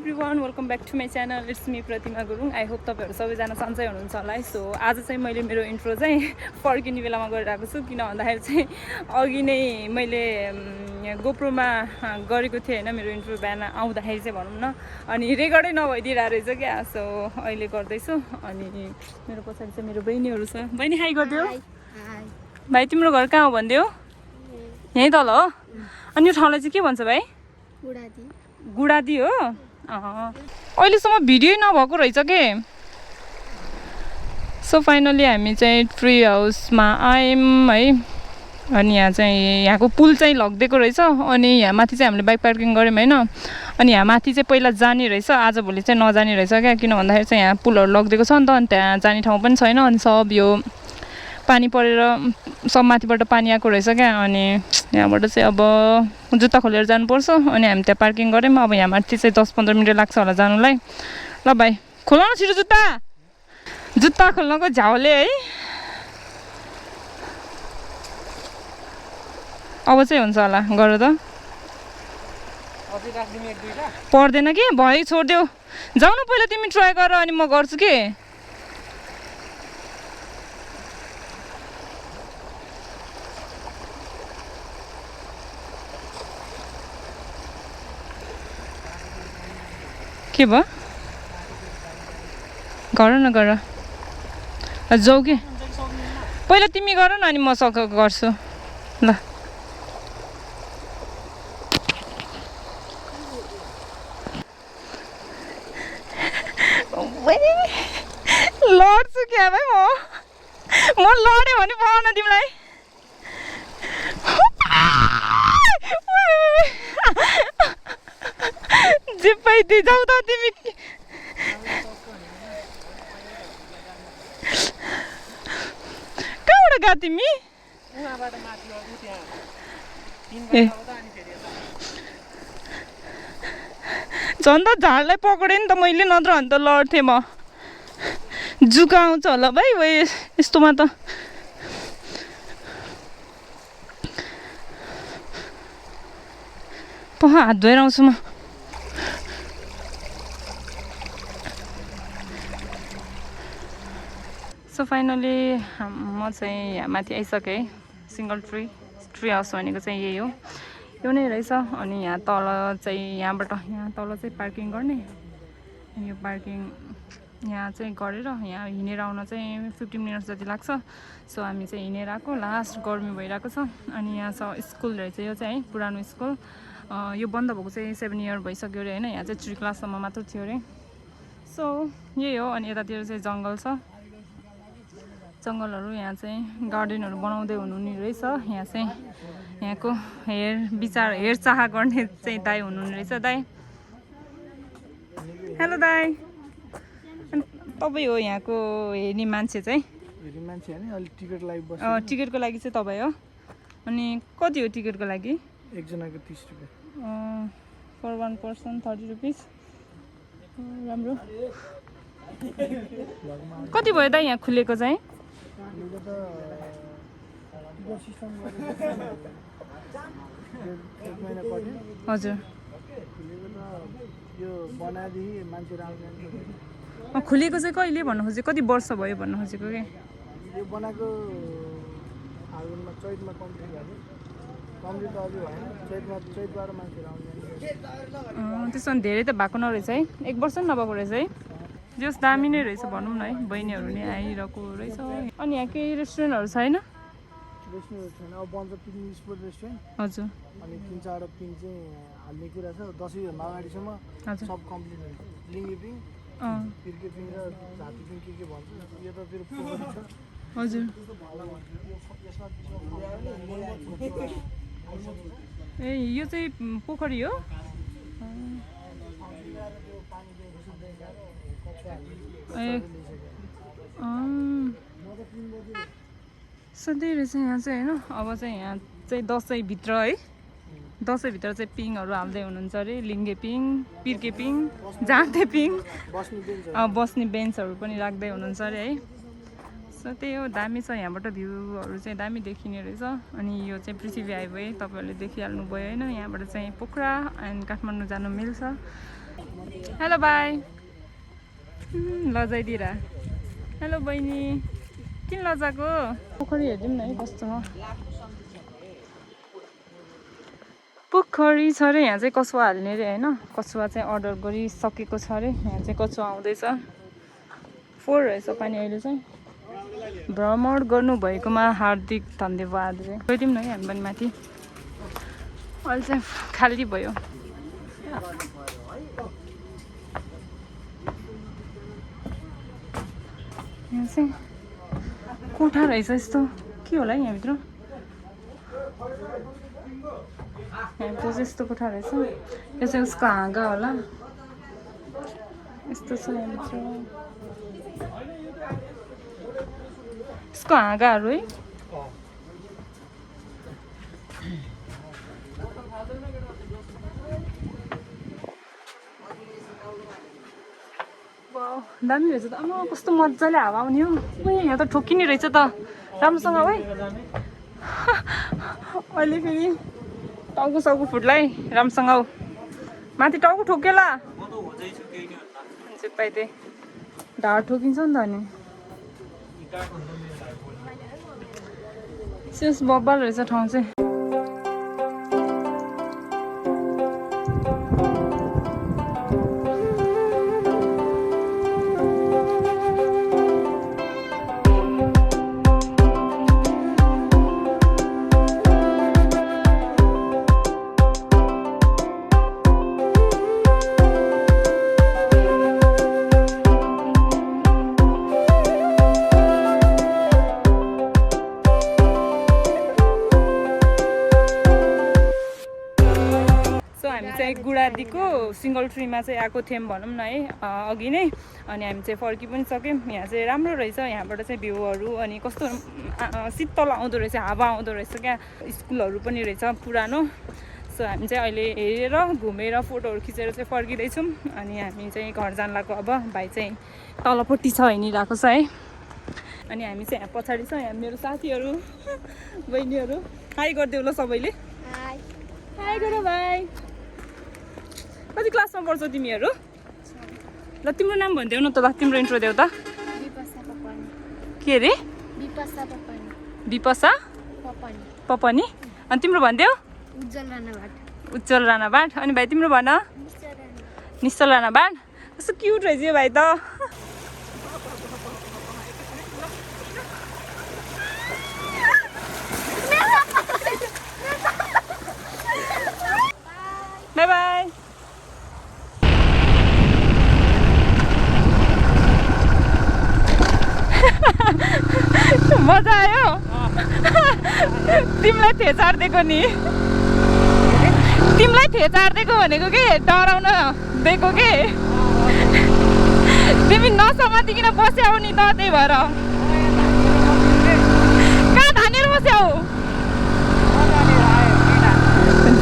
Everyone welcome back to my channel it's me Pratima Gurung I hope तपाईँहरू सबैजना सन्चै हुनुहुन्छ होला है। सो आज चाहिँ मैले मेरो इन्ट्रो चाहिँ फर्किने बेलामा गरिरहेको छु, किन भन्दाखेरि चाहिँ अघि नै मैले गोप्रोमा गरेको थिएँ होइन मेरो इन्ट्रो बिहान आउँदाखेरि चाहिँ भनौँ न, अनि रेकर्डै नभइदिइरहेको रहेछ क्या। सो अहिले गर्दैछु अनि मेरो पछाडि चाहिँ मेरो बहिनीहरू छ। बहिनी हाई गरिदियो। भाइ तिम्रो घर कहाँ हो भनिदियो? यहीँ तल हो। अनि यो ठाउँलाई चाहिँ के भन्छ भाइ? गुडादी हो। अहिलेसम्म भिडियो नभएको रहेछ के। सो फाइनली हामी चाहिँ ट्री हाउसमा आयौँ है। अनि यहाँ चाहिँ यहाँको पुल चाहिँ लगिदिएको रहेछ। अनि यहाँ माथि चाहिँ हामीले बाइक पार्किङ गऱ्यौँ होइन। अनि यहाँ माथि चाहिँ पहिला जाने रहेछ, आजभोलि चाहिँ नजाने रहेछ क्या। किन भन्दाखेरि चाहिँ यहाँ पुलहरू लगिदिएको छ नि त, अनि त्यहाँ जाने ठाउँ पनि छैन। अनि सब यो पानी परेर सब माथिबाट पानी आएको रहेछ क्या। अनि यहाँबाट चाहिँ अब जुत्ता खोलेर जानुपर्छ। अनि हामी त्यहाँ पार्किङ गऱ्यौँ। अब यहाँ माथि चाहिँ 10-15 मिनट लाग्छ होला जानुलाई। ल भाइ खोल न छिटो जुत्ता, जुत्ता खोल्नको झ्याउले है। अब चाहिँ हुन्छ होला, गर त। पर्दैन कि भयो, छोडिदेऊ। जाऊ न पहिला तिमी ट्राई गर, अनि म गर्छु कि। के भयो? गर न गर, जाऊ कि। पहिला तिमी गर न, अनि म गर्छु ल। लड्छु क्या भाइ, म लडेँ भने पाउन तिमीलाई। जिप्पै दि जाऊ त तिमी। कहाँबाट गयो तिमी? झन् त झाडलाई पक्रेँ नि त मैले, नत्र भने त लड्थेँ म। जुका आउँछ होला भाइ वे यस्तोमा त। हात धोएर आउँछु म। सो फाइनली म चाहिँ यहाँ माथि आइसकेँ। सिङ्गल ट्री हाउस भनेको चाहिँ यही हो, यो नै रहेछ। अनि यहाँ तल चाहिँ यहाँ तल चाहिँ पार्किङ गर्ने। यो पार्किङ यहाँ चाहिँ गरेर यहाँ हिँडेर आउन चाहिँ 15 मिनट्स जति लाग्छ। सो हामी चाहिँ हिँडेर आएको, लास्ट गर्मी भइरहेको छ। अनि यहाँ छ स्कुल रहेछ, यो चाहिँ है पुरानो स्कुल। यो बन्द भएको चाहिँ 7 इयर भइसक्यो अरे होइन। यहाँ चाहिँ 3 क्लाससम्म मात्र थियो अरे। सो यही हो। अनि यतातिर चाहिँ जङ्गल छ, जङ्गलहरू। यहाँ चाहिँ गार्डनहरू बनाउँदै हुनुहुने रहेछ। यहाँ चाहिँ यहाँको हेरचाह गर्ने चाहिँ दाइ हुनुहुने रहेछ। दाइ हेलो दाइ। तपाईँ हो यहाँको हेर्ने मान्छे चाहिँ? टिकटको लागि चाहिँ तपाईँ हो। अनि कति हो टिकटको लागि? एकजनाको 30 रुपियाँ। For 1 person 30 rupees. राम्रो। कति भयो दाइ यहाँ खुलेको चाहिँ? हजुर। खुलेको चाहिँ कहिले भन्नु खोजेको? कति वर्ष भयो भन्नु खोजेको कि? यो बनाएको हालमा चैतमा कम्प्लिट भयो। कम्प्लिट त अझै भएन, चैतबाट मान्छेहरू आउँदैन। त्यसो भने धेरै त भएको नरहेछ है, 1 वर्ष पनि नभएको रहेछ है। जस दामी नै रहेछ भनौँ न है, बहिनीहरू नै आइरहेको रहेछ। अनि यहाँ केही रेस्टुरेन्टहरू छैन? रेस्टुरेन्टहरू छैन, अब बन्छ पिकनिक स्पोट रेस्टुरेन्ट। हजुर। अनि 3-4 पिङ चाहिँ हाल्ने कुरा छ। 10 भन्दा अगाडिसम्म सब कम्प्लिट हुन्छ। लिङ्गे पिङ, पिर्के पिङ र झाती पिङ के भन्छ, यतातिर पोखरी छ। हजुर। ए यो चाहिँ पोखरी हो? ए सधैँ रहेछ यहाँ चाहिँ होइन। अब चाहिँ यहाँ चाहिँ दसैँभित्र है, दसैँभित्र चाहिँ पिङहरू हाल्दै हुनुहुन्छ अरे। लिङ्गे पिङ, पिर्के पिङ, जाँते पिङ, बस्ने बेन्चहरू पनि राख्दै हुनुहुन्छ अरे है। सो त्यही हो, दामी छ यहाँबाट भ्यूहरू चाहिँ दामी देखिने रहेछ। अनि यो चाहिँ पृथ्वी हाइवे तपाईँहरूले देखिहाल्नु भयो होइन। यहाँबाट चाहिँ पोखरा एन्ड काठमाडौँ जानु मिल्छ। हेलो बाई लजाइदिएर हेलो बहिनी किन लजाको पोखरी हेर्दिउँ न है कस्तो हो पोखरी छ अरे यहाँ चाहिँ कछुवा हाल्ने अरे होइन कछुवा चाहिँ अर्डर गरिसकेको छ अरे यहाँ चाहिँ कछुवा आउँदैछ 4 रहेछ पानी अहिले चाहिँ भ्रमण गर्नुभएकोमा हार्दिक धन्यवाद रे गइदिउँ न है हामी पनि माथि अहिले चाहिँ खाली भयो यहाँ चाहिँ कोठा रहेछ यस्तो के होला है यहाँभित्र यहाँभित्र चाहिँ यस्तो कोठा रहेछ यो चाहिँ उसको हाँगा होला यस्तो छ यहाँभित्र यसको हाँगाहरू है दामी रहेछ त आमा कस्तो मजाले हावा आउने हो यहाँ त ठोकिने रहेछ त राम्रोसँग है अहिले फेरि टाउको साउको फुट्ला है राम्रोसँग हौ माथि टाउको ठोकेला पाइदिए ढाड ठोकिन्छ नि त अनि सिस बब्बल रहेछ ठाउँ चाहिँ गुडादीको सिङ्गल ट्रीमा चाहिँ आएको थियौँ भनौँ न है अघि नै अनि हामी चाहिँ फर्कि पनि सक्यौँ यहाँ चाहिँ राम्रो रहेछ यहाँबाट चाहिँ भ्यूहरू अनि कस्तो शीतल आउँदो रहेछ हावा आउँदो रहेछ क्या स्कुलहरू पनि रहेछ पुरानो सो हामी चाहिँ अहिले हेरेर घुमेर फोटोहरू खिचेर चाहिँ फर्किँदैछौँ अनि हामी चाहिँ घर जान लाग्यो अब भाइ चाहिँ तलपट्टि छ हिँडिरहेको छ है अनि हामी चाहिँ यहाँ पछाडि छ यहाँ मेरो साथीहरू बहिनीहरू हाई गरिदेऊ ल सबैले हाई गर भाइ कति क्लासमा पढ्छौ तिमीहरू ल तिम्रो नाम भनिदेऊ न त ल तिम्रो इन्ट्रो देऊ त के अरे विपसा पपनी अनि तिम्रो भनिदेऊ उज्जवल राणा बाट अनि भाइ तिम्रो भन निश्चल राणा बाट कस्तो क्युट रहेछ यो भाइ त बाई बाई मजा आयो तिमीलाई थेचार दिएको नि तिमीलाई थेचार दिएको भनेको के डराउन दिएको के तिमी नसमातिकन बस्याउ नि त त्यही भएर कहाँ धानेर बस्याउ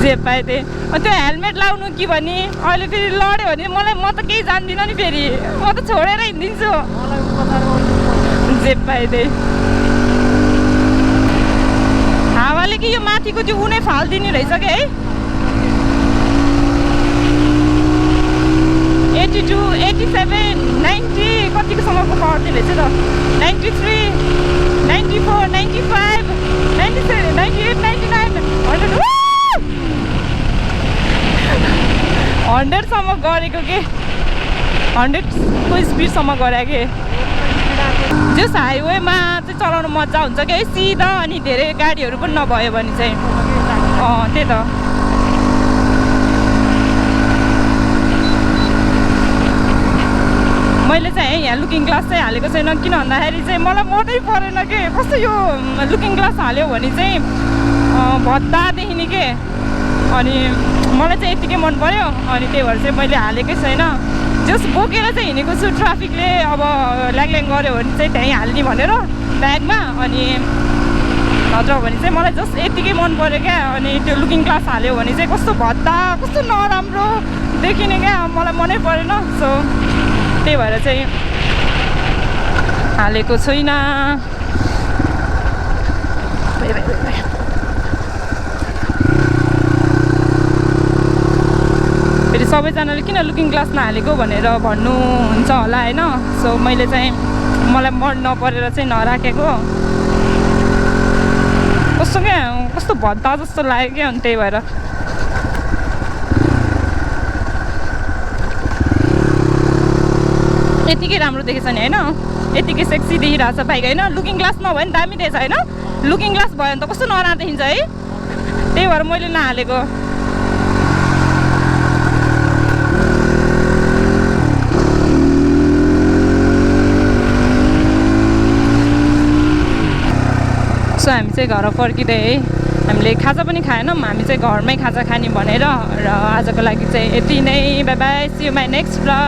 जे पाए त्यही त्यो हेलमेट लाउनु कि भने अहिले फेरि लड्यो भने मलाई म त केही जान्दिनँ नि फेरि म त छोडेर हिँडिदिन्छु जे पाए त्यही हावाले कि यो माथिको त्यो उनै फालिदिने रहेछ कि है 82, 87, 90 कतिकोसम्मको पर्ने रहेछ त 93, 94, 95, 97, 98, 99, 100 100सम्म गरेको के 100को स्पिडसम्म गरे कि जस हाइवेमा चाहिँ चलाउनु मजा हुन्छ कि है सिधा अनि धेरै गाडीहरू पनि नभयो भने चाहिँ त्यही त मैले चाहिँ यहाँ लुकिङ ग्लास चाहिँ हालेको छैन किन भन्दाखेरि चाहिँ मलाई मनै परेन के कस्तो यो लुकिङ ग्लास हाल्यो भने चाहिँ भद्दा देखिने के अनि मलाई चाहिँ यतिकै मन पर्यो अनि त्यही भएर चाहिँ मैले हालेकै छैन जस बोकेर चाहिँ हिँडेको छु ट्राफिकले अब ल्याङ गऱ्यो भने चाहिँ त्यहीँ हाल्ने भनेर ब्यागमा अनि नत्र भने चाहिँ मलाई जस्ट यतिकै मन पर्यो क्या अनि त्यो लुकिङ ग्लास हाल्यो भने चाहिँ कस्तो भद्दा कस्तो नराम्रो देखिने क्या मलाई मनै परेन सो त्यही भएर चाहिँ हालेको छुइनँ फेरि सबैजनाले किन लुकिङ ग्लास नहालेको भनेर भन्नुहुन्छ होला होइन। सो मैले चाहिँ मलाई मन नपरेर चाहिँ नराखेको। कस्तो क्या कस्तो भद्दा जस्तो लाग्यो क्या, अनि त्यही भएर यतिकै राम्रो देखेछ नि होइन, यतिकै सेक्सी देखिरहेको छ बाइक होइन। लुकिङ ग्लास नभए नि दामी देखेछ होइन, लुकिङ ग्लास भयो भने त कस्तो नराम्रो देखिन्छ है, त्यही भएर मैले नहालेको। सो हामी चाहिँ घर फर्किँदै है, हामीले खाजा पनि खाएनौँ, हामी चाहिँ घरमै खाजा खाने भनेर। र आजको लागि चाहिँ यति नै, bye bye, see you my next blog.